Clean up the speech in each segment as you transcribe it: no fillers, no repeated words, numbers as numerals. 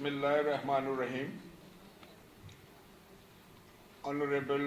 بسم اللہ الرحمن الرحیم. آنریبل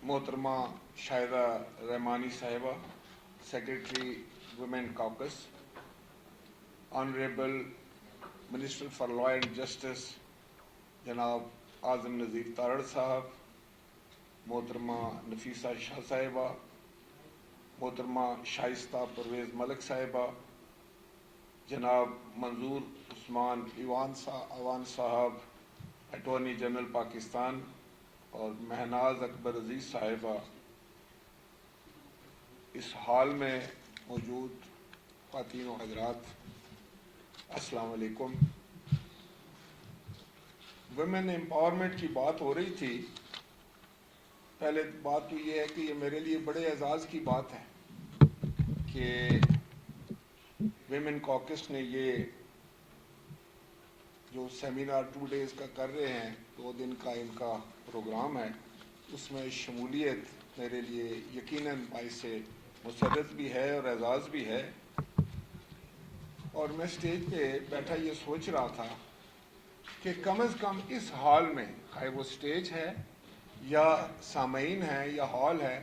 محترمہ شاہدہ رحمانی صاحبہ, secretary women caucus, honourable minister for law and justice جناب اعظم نذیر تارڑ صاحب, محترمہ نفیسہ شاہ صاحبہ, محترمہ شائستہ پرویز ملک صاحبہ, جناب منظور عثمان ایوان صاحب اٹارنی جنرل پاکستان, اور مہناز اکبر عزیز صاحبہ, اس حال میں موجود خواتین و حضرات, السلام علیکم. ویمن امپاورمنٹ کی بات ہو رہی تھی. پہلے بات تو یہ ہے کہ یہ میرے لیے بڑے اعزاز کی بات ہے کہ ویمن کاکس نے یہ جو سیمینار 2 days کا کر رہے ہیں, 2 دن کا ان کا پروگرام ہے, اس میں شمولیت میرے لیے یقیناً باعث مسرت بھی ہے اور اعزاز بھی ہے. اور میں اسٹیج پہ بیٹھا یہ سوچ رہا تھا کہ کم از کم اس ہال میں, چاہے وہ اسٹیج ہے یا سامعین ہے یا ہال ہے,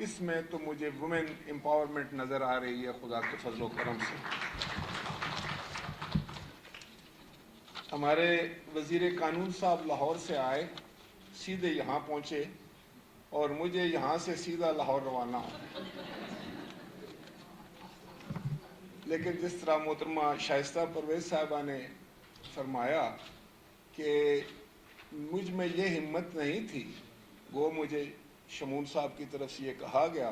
اس میں تو مجھے وومن امپاورمنٹ نظر آ رہی ہے خدا کے فضل و کرم سے. ہمارے وزیر قانون صاحب لاہور سے آئے, سیدھے یہاں پہنچے اور مجھے یہاں سے سیدھا لاہور روانہ ہو. لیکن جس طرح محترمہ شائستہ پرویز صاحبہ نے فرمایا کہ مجھ میں یہ ہمت نہیں تھی, وہ مجھے شمون صاحب کی طرف سے یہ کہا گیا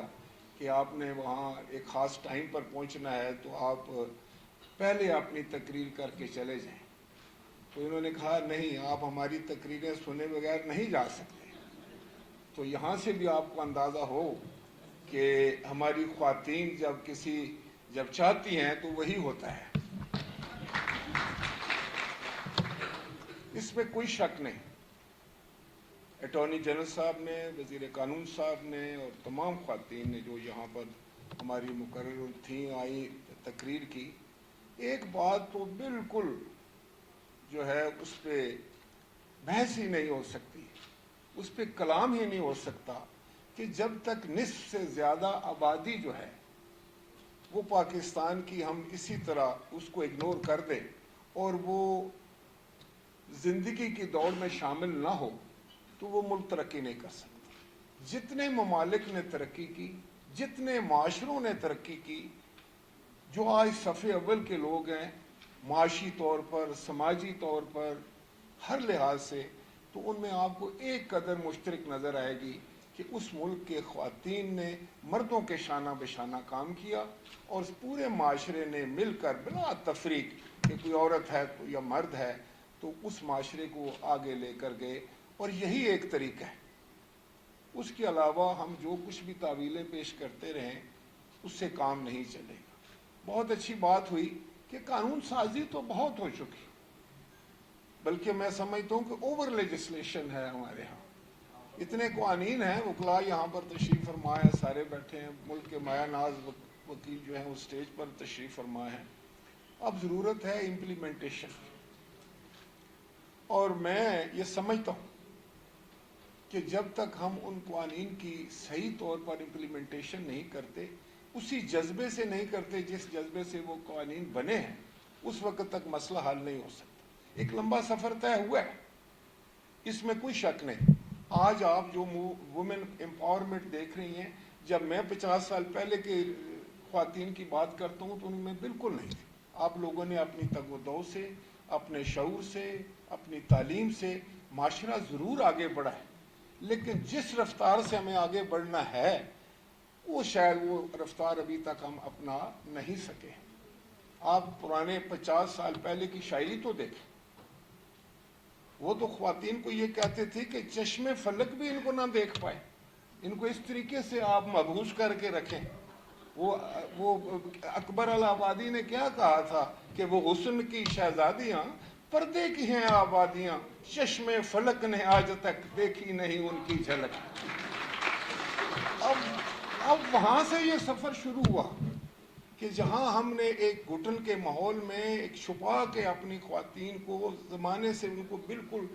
کہ آپ نے وہاں ایک خاص ٹائم پر پہنچنا ہے تو آپ پہلے اپنی تقریر کر کے چلے جائیں. تو انہوں نے کہا نہیں, آپ ہماری تقریریں سنے بغیر نہیں جا سکتے. تو یہاں سے بھی آپ کو اندازہ ہو کہ ہماری خواتین جب چاہتی ہیں تو وہی ہوتا ہے, اس میں کوئی شک نہیں. اٹارنی جنرل صاحب نے, وزیر قانون صاحب نے اور تمام خواتین نے جو یہاں پر ہماری مقرر تھیں آئی تقریر کی, ایک بات تو بالکل جو ہے اس پہ بحث ہی نہیں ہو سکتی, اس پہ کلام ہی نہیں ہو سکتا کہ جب تک نصف سے زیادہ آبادی جو ہے وہ پاکستان کی, ہم اسی طرح اس کو اگنور کر دیں اور وہ زندگی کی دوڑ میں شامل نہ ہو تو وہ ملک ترقی نہیں کر سکتا. جتنے ممالک نے ترقی کی, جتنے معاشروں نے ترقی کی, جو آج صف اول کے لوگ ہیں معاشی طور پر, سماجی طور پر, ہر لحاظ سے, تو ان میں آپ کو ایک قدر مشترک نظر آئے گی کہ اس ملک کے خواتین نے مردوں کے شانہ بشانہ کام کیا اور پورے معاشرے نے مل کر بلا تفریق کہ کوئی عورت ہے تو یا مرد ہے تو اس معاشرے کو آگے لے کر گئے. اور یہی ایک طریقہ ہے. اس کے علاوہ ہم جو کچھ بھی تعویلیں پیش کرتے رہیں اس سے کام نہیں چلے گا. بہت اچھی بات ہوئی کہ قانون سازی تو بہت ہو چکی, بلکہ میں سمجھتا ہوں کہ اوور لیجسلیشن ہے ہمارے ہاں. اتنے قوانین ہیں, وکلاء یہاں پر تشریف فرما ہیں, سارے بیٹھے ہیں, ملک کے مایہ ناز وکیل جو ہیں وہ اسٹیج پر تشریف فرما ہیں. اب ضرورت ہے امپلیمنٹیشن کی, اور میں یہ سمجھتا ہوں کہ جب تک ہم ان قوانین کی صحیح طور پر امپلیمنٹیشن نہیں کرتے, اسی جذبے سے نہیں کرتے جس جذبے سے وہ قوانین بنے ہیں, اس وقت تک مسئلہ حل نہیں ہو سکتا. ایک لمبا سفر طے ہوا ہے, اس میں کوئی شک نہیں. آج آپ جو وومن امپاورمنٹ دیکھ رہی ہیں, جب میں 50 سال پہلے کے خواتین کی بات کرتا ہوں تو ان میں بالکل نہیں تھی. آپ لوگوں نے اپنی تگ و دو سے, اپنے شعور سے, اپنی تعلیم سے معاشرہ ضرور آگے بڑھا ہے, لیکن جس رفتار سے ہمیں آگے بڑھنا ہے وہ شاید وہ رفتار ابھی تک ہم اپنا نہیں سکے. آپ پرانے 50 سال پہلے کی شاعری تو دیکھیں, وہ تو خواتین کو یہ کہتے تھے کہ چشم فلک بھی ان کو نہ دیکھ پائے, ان کو اس طریقے سے آپ محبوس کر کے رکھیں. وہ اکبر الآبادی نے کیا کہا تھا کہ وہ حسن کی شہزادیاں پردے کی ہیں آبادیاں, چشم فلک نے آج تک دیکھی نہیں ان کی جھلک. اب وہاں سے یہ سفر شروع ہوا کہ جہاں ہم نے ایک گھٹن کے ماحول میں ایک چھپا کے اپنی خواتین کو زمانے سے ان کو بالکل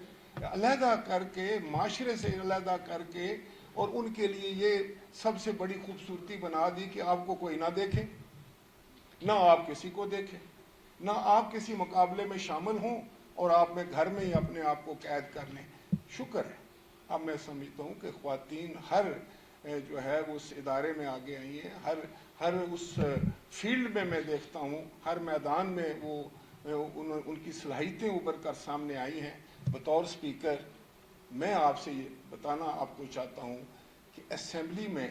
علیحدہ کر کے، معاشرے سے علیحدہ کر کے، اور ان کے لیے یہ سب سے بڑی خوبصورتی بنا دی کہ آپ کو کوئی نہ دیکھے، نہ آپ کسی کو دیکھیں، نہ آپ کسی مقابلے میں شامل ہوں، اور آپ میں گھر میں ہی اپنے آپ کو قید کر لیں۔ شکر ہے، اب میں سمجھتا ہوں کہ خواتین ہر جو ہے وہ اس ادارے میں آگے آئی ہیں، ہر اس فیلڈ میں دیکھتا ہوں، ہر میدان میں وہ ان کی صلاحیتیں ابھر کر سامنے آئی ہیں۔ بطور اسپیکر میں آپ سے یہ بتانا آپ کو چاہتا ہوں کہ اسمبلی میں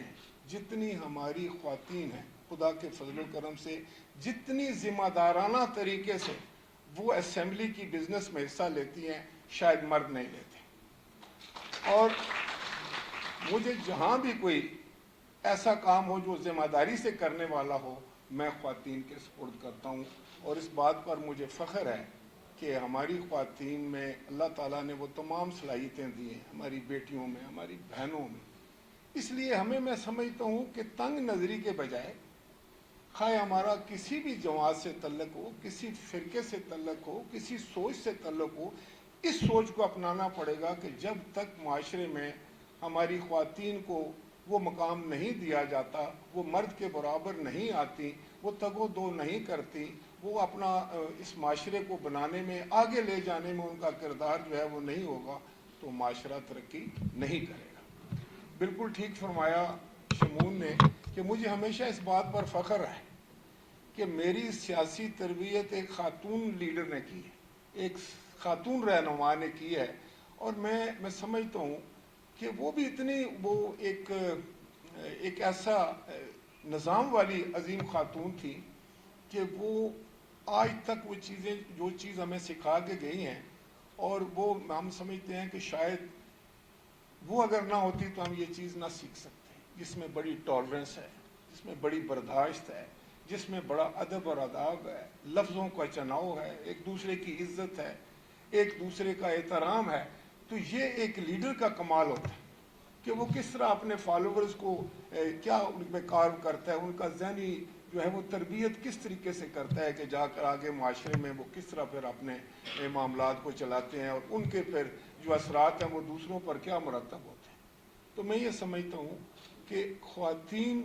جتنی ہماری خواتین ہیں، خدا کے فضل و کرم سے جتنی ذمہ دارانہ طریقے سے وہ اسمبلی کی بزنس میں حصہ لیتی ہیں، شاید مرد نہیں لیتے۔ اور مجھے جہاں بھی کوئی ایسا کام ہو جو ذمہ داری سے کرنے والا ہو، میں خواتین کے سپرد کرتا ہوں، اور اس بات پر مجھے فخر ہے کہ ہماری خواتین میں اللہ تعالیٰ نے وہ تمام صلاحیتیں دی ہیں، ہماری بیٹیوں میں، ہماری بہنوں میں۔ اس لیے ہمیں، میں سمجھتا ہوں کہ تنگ نظری کے بجائے، خواہ ہمارا کسی بھی جماعت سے تعلق ہو، کسی فرقے سے تعلق ہو، کسی سوچ سے تعلق ہو، اس سوچ کو اپنانا پڑے گا کہ جب تک معاشرے میں ہماری خواتین کو وہ مقام نہیں دیا جاتا، وہ مرد کے برابر نہیں آتی، وہ تگ و دو نہیں کرتی، وہ اپنا اس معاشرے کو بنانے میں، آگے لے جانے میں ان کا کردار جو ہے وہ نہیں ہوگا، تو معاشرہ ترقی نہیں کرے گا۔ بالکل ٹھیک فرمایا شمون نے کہ مجھے ہمیشہ اس بات پر فخر ہے کہ میری سیاسی تربیت ایک خاتون لیڈر نے کی ہے، ایک خاتون رہنما نے کی ہے، اور میں سمجھتا ہوں کہ وہ بھی اتنی ایک ایسا نظام والی عظیم خاتون تھی کہ وہ آج تک وہ چیزیں، جو چیز ہمیں سکھا کے گئی ہیں، اور وہ ہم سمجھتے ہیں کہ شاید وہ اگر نہ ہوتی تو ہم یہ چیز نہ سیکھ سکتے، جس میں بڑی ٹالرنس ہے، جس میں بڑی برداشت ہے، جس میں بڑا ادب اور آداب ہے، لفظوں کا چناؤ ہے، ایک دوسرے کی عزت ہے، ایک دوسرے کا احترام ہے۔ تو یہ ایک لیڈر کا کمال ہوتا ہے کہ وہ کس طرح اپنے فالوورز کو کیا ان میں کارو کرتا ہے، ان کا ذہنی جو ہے وہ تربیت کس طریقے سے کرتا ہے کہ جا کر آگے معاشرے میں وہ کس طرح پھر اپنے معاملات کو چلاتے ہیں، اور ان کے پھر جو اثرات ہیں وہ دوسروں پر کیا مرتب ہوتے ہیں۔ تو میں یہ سمجھتا ہوں کہ خواتین،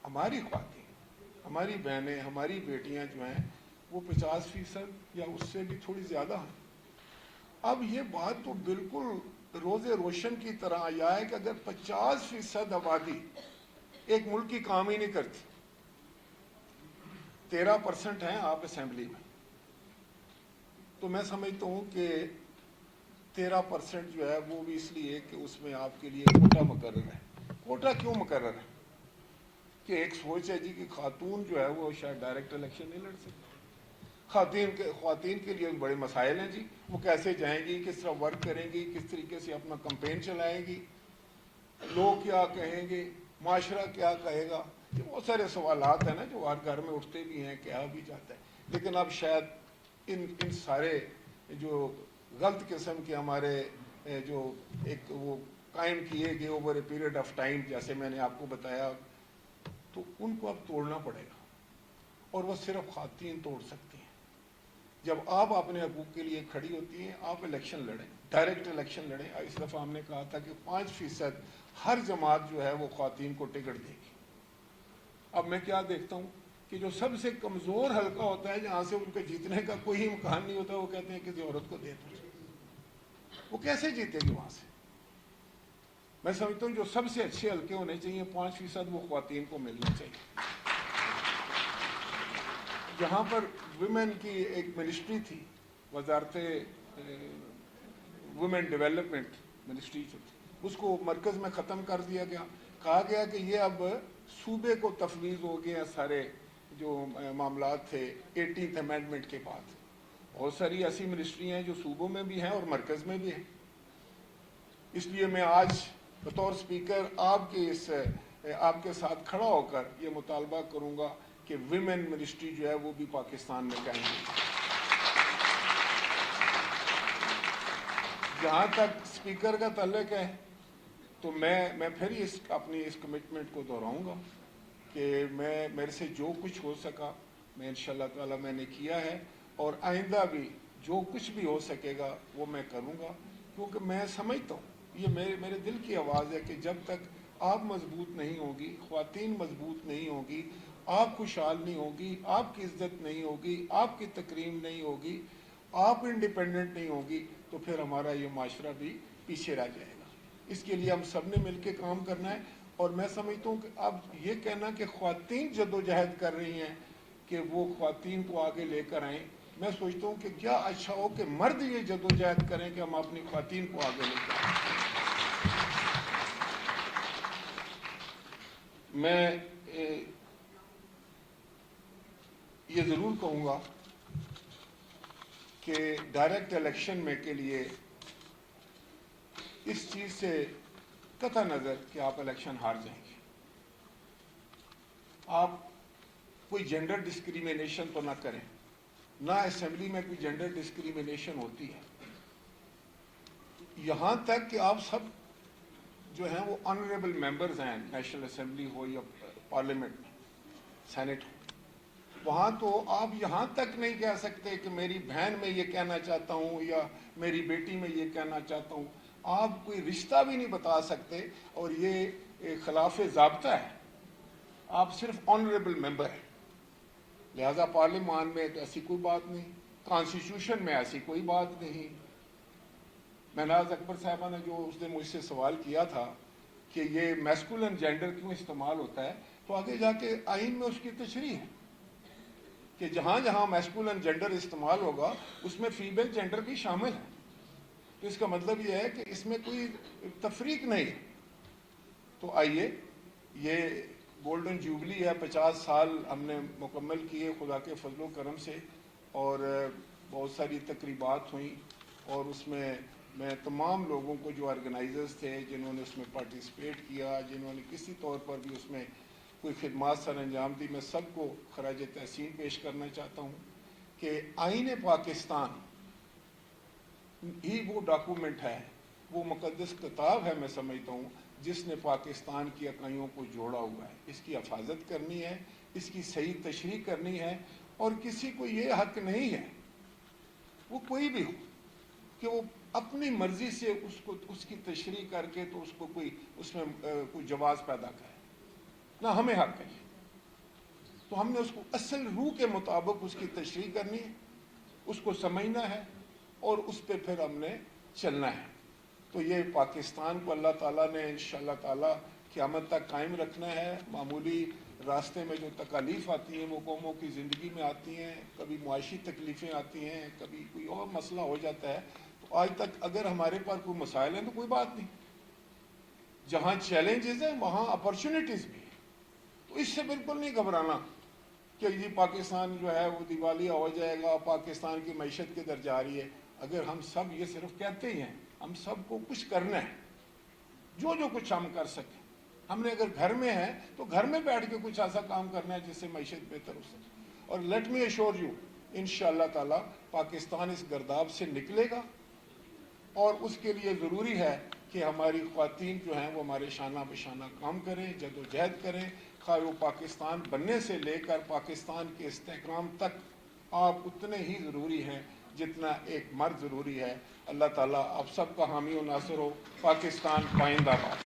ہماری بہنیں، ہماری بیٹیاں جو ہیں وہ 50% یا اس سے بھی تھوڑی زیادہ ہیں۔ اب یہ بات تو بالکل روز روشن کی طرح آیا ہے کہ اگر 50% آبادی ایک ملک کی کام ہی نہیں کرتی، 13% ہیں آپ اسمبلی میں، تو میں سمجھتا ہوں کہ 13% جو ہے وہ بھی اس لیے کہ اس میں آپ کے لیے کوٹا مقرر ہے۔ کوٹا کیوں مقرر ہے؟ کہ ایک سوچ ہے جی کہ خاتون جو ہے وہ شاید ڈائریکٹ الیکشن نہیں لڑ سکتی، خواتین کے لیے بڑے مسائل ہیں جی، وہ کیسے جائیں گی، کس طرح ورک کریں گی، کس طریقے سے اپنا کمپین چلائیں گی، لوگ کیا کہیں گے، معاشرہ کیا کہے گا۔ یہ بہت سارے سوالات ہیں نا جو ہر گھر میں اٹھتے بھی ہیں، کیا بھی جاتا ہے۔ لیکن اب شاید ان سارے جو غلط قسم کے ہمارے جو ایک وہ قائم کیے گئے over a period of time, جیسے میں نے آپ کو بتایا، تو ان کو اب توڑنا پڑے گا، اور وہ صرف خواتین توڑ سکتی ہیں۔ جب آپ اپنے حقوق کے لیے کھڑی ہوتی ہیں، آپ الیکشن لڑیں، ڈائریکٹ الیکشن لڑیں۔ اس دفعہ ہم نے کہا تھا کہ 5% ہر جماعت جو ہے وہ خواتین کو ٹکٹ دے گی۔ اب میں کیا دیکھتا ہوں کہ جو سب سے کمزور حلقہ ہوتا ہے، جہاں سے ان کے جیتنے کا کوئی امکان نہیں ہوتا، وہ کہتے ہیں کسی عورت کو دے دو۔ وہ کیسے جیتے گی وہاں سے؟ میں سمجھتا ہوں جو سب سے اچھے حلقے ہونے چاہیے 5% وہ خواتین کو ملنا چاہیے۔ جہاں پر ویمن کی ایک منسٹری تھی، وزارت ویمن ڈیولپمنٹ منسٹری جو تھی، اس کو مرکز میں ختم کر دیا گیا۔ کہا گیا کہ یہ اب صوبے کو تفویض ہو گیا، سارے جو معاملات تھے 18th امینڈمنٹ کے بعد۔ بہت ساری ایسی منسٹری ہیں جو صوبوں میں بھی ہیں اور مرکز میں بھی ہیں۔ اس لیے میں آج بطور اسپیکر آپ کے ساتھ کھڑا ہو کر یہ مطالبہ کروں گا کہ ویمن منسٹری جو ہے وہ بھی پاکستان میں قائم ہے۔ جہاں تک اسپیکر کا تعلق ہے تو میں پھر اپنی اس کمٹمنٹ کو دہراؤں گا کہ میرے سے جو کچھ ہو سکا میں انشاءاللہ تعالی میں نے کیا ہے، اور آئندہ بھی جو کچھ بھی ہو سکے گا وہ میں کروں گا، کیونکہ میں سمجھتا ہوں، یہ میرے دل کی آواز ہے کہ جب تک آپ مضبوط نہیں ہوگی، خواتین مضبوط نہیں ہوگی، آپ خوشحال نہیں ہوگی، آپ کی عزت نہیں ہوگی، آپ کی تکریم نہیں ہوگی، آپ انڈیپینڈنٹ نہیں ہوگی، تو پھر ہمارا یہ معاشرہ بھی پیچھے رہ جائے گا۔ اس کے لیے ہم سب نے مل کے کام کرنا ہے، اور میں سمجھتا ہوں کہ اب یہ کہنا کہ خواتین جدوجہد کر رہی ہیں کہ وہ خواتین کو آگے لے کر آئیں، میں سوچتا ہوں کہ کیا اچھا ہو کہ مرد یہ جدوجہد کریں کہ ہم اپنی خواتین کو آگے لے کر آئیں۔ میں یہ ضرور کہوں گا کہ ڈائریکٹ الیکشن میں کے لیے اس چیز سے قطع نظر کہ آپ الیکشن ہار جائیں گے، آپ کوئی جینڈر ڈسکریمنیشن تو نہ کریں، نہ اسمبلی میں کوئی جینڈر ڈسکریمنیشن ہوتی ہے، یہاں تک کہ آپ سب جو ہیں وہ آنریبل ممبرز ہیں، نیشنل اسمبلی ہو یا پارلیمنٹ میں، سینٹ ہو، وہاں تو آپ یہاں تک نہیں کہہ سکتے کہ میری بہن میں یہ کہنا چاہتا ہوں یا میری بیٹی میں یہ کہنا چاہتا ہوں، آپ کوئی رشتہ بھی نہیں بتا سکتے، اور یہ خلاف ضابطہ ہے، آپ صرف آنریبل ممبر ہیں، لہذا پارلیمان میں تو ایسی کوئی بات نہیں، کانسٹیٹیوشن میں ایسی کوئی بات نہیں۔ مہناز اکبر صاحبہ نے جو اس نے مجھ سے سوال کیا تھا کہ یہ میسکولن جینڈر کیوں استعمال ہوتا ہے، تو آگے جا کے آئین میں اس کی تشریح ہے کہ جہاں جہاں میسکولن جینڈر استعمال ہوگا اس میں فیمیل جینڈر بھی شامل ہے، تو اس کا مطلب یہ ہے کہ اس میں کوئی تفریق نہیں ہے۔ تو آئیے، یہ گولڈن جوبلی ہے، 50 سال ہم نے مکمل کیے خدا کے فضل و کرم سے، اور بہت ساری تقریبات ہوئیں، اور اس میں تمام لوگوں کو جو آرگنائزرز تھے جنہوں نے اس میں پارٹیسپیٹ کیا، جنہوں نے کسی طور پر بھی اس میں کوئی خدمات سر انجام دی، میں سب کو خراج تحسین پیش کرنا چاہتا ہوں کہ آئین پاکستان ہی وہ ڈاکومنٹ ہے، وہ مقدس کتاب ہے، میں سمجھتا ہوں، جس نے پاکستان کی اکائیوں کو جوڑا ہوا ہے۔ اس کی حفاظت کرنی ہے، اس کی صحیح تشریح کرنی ہے، اور کسی کو یہ حق نہیں ہے، وہ کوئی بھی ہو، کہ وہ اپنی مرضی سے اس کی تشریح کر کے تو اس کو اس میں کوئی جواز پیدا کرے، نہ ہمیں حق ہے۔ تو ہم نے اس کو اصل روح کے مطابق اس کی تشریح کرنی ہے، اس کو سمجھنا ہے، اور اس پہ پھر ہم نے چلنا ہے۔ تو یہ پاکستان کو اللہ تعالیٰ نے انشاءاللہ تعالیٰ قیامت تک قائم رکھنا ہے۔ معمولی راستے میں جو تکالیف آتی ہیں وہ قوموں کی زندگی میں آتی ہیں، کبھی معاشی تکلیفیں آتی ہیں، کبھی کوئی اور مسئلہ ہو جاتا ہے، تو آج تک اگر ہمارے پاس کوئی مسائل ہیں تو کوئی بات نہیں، جہاں چیلنجز ہیں وہاں اپرچونٹیز بھی ہیں، تو اس سے بالکل نہیں گھبرانا کہ یہ پاکستان جو ہے وہ دیوالیہ ہو جائے گا، پاکستان کی معیشت کدھر جا رہی ہے۔ اگر ہم سب یہ صرف کہتے ہی ہیں، ہم سب کو کچھ کرنا ہے، جو کچھ ہم کر سکیں، ہم نے اگر گھر میں ہے تو گھر میں بیٹھ کے کچھ ایسا کام کرنا ہے جس سے معیشت بہتر ہو سکے، اور لیٹ می ایشور یو، انشاءاللہ تعالی پاکستان اس گرداب سے نکلے گا، اور اس کے لیے ضروری ہے کہ ہماری خواتین جو ہیں وہ ہمارے شانہ بشانہ کام کریں، جدوجہد کریں، خواہ وہ پاکستان بننے سے لے کر پاکستان کے استحکام تک آپ اتنے ہی ضروری ہیں جتنا ایک مرد ضروری ہے۔ اللہ تعالیٰ آپ سب کا حامی و ناصر ہو۔ پاکستان پائندہ باد۔